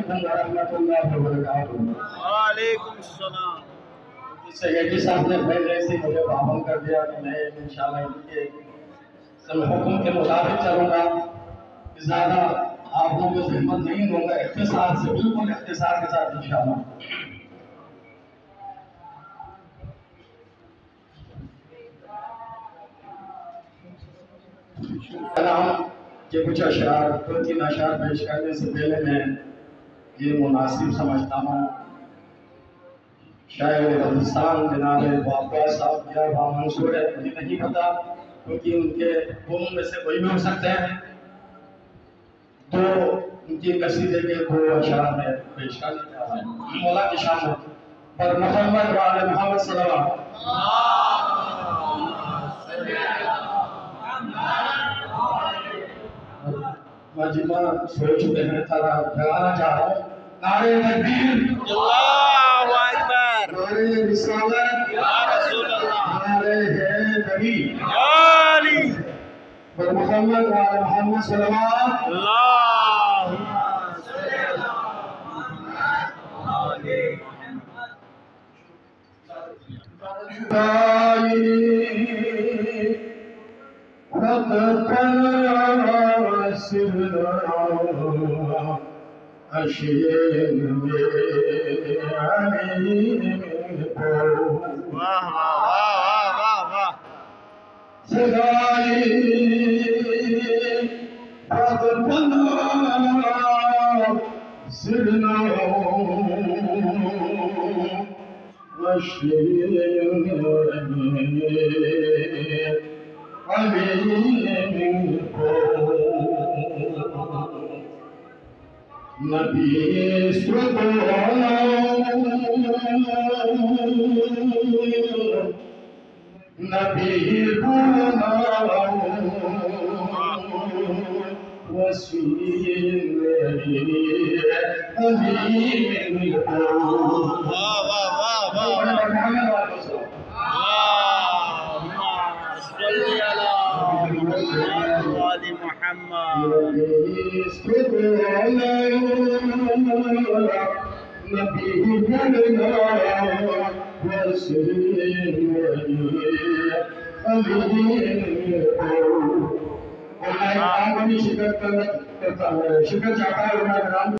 अलैकुम व रहमतुल्लाहि व बरकातुहू। वालेकुम सलाम। सैयदी साहब ने पहले से मुझे पाबंद कर दिया कि मैं इंशाल्लाह इनके हुक्म के मुताबिक चलूंगा, ज़्यादा आप लोगों को हिम्मत नहीं दूंगा, इख्तिसार से, बिल्कुल इख्तिसार के साथ इंशाल्लाह। सलाम के कुछ अशार, 2-3 अशार पेश करने से पहले मैं ये मुनासिब समझता हूँ शायर हिंदुस्तान जनाब बाबा साहब या मंसूर है, मुझे नहीं पता क्योंकि उनके गुम में से कोई भी हो सकते हैं, तो उनकी कसीदे के 2 अशार में पेश कर दिया है मौला की शान पर मोहम्मद वाले मोहम्मद सल्लल्लाहु मजमा सो चुके हैं, तारा जगाना चाह रहा हूँ। नारे तकबीर, अल्लाहु अकबर, नारे रिसालत, या रसूल अल्लाह, नारे है नबी, या अली, पर मोहम्मद वाले मोहम्मद सल्लल्लाहु वाह वाह वाह वाह। शिकर चाहता है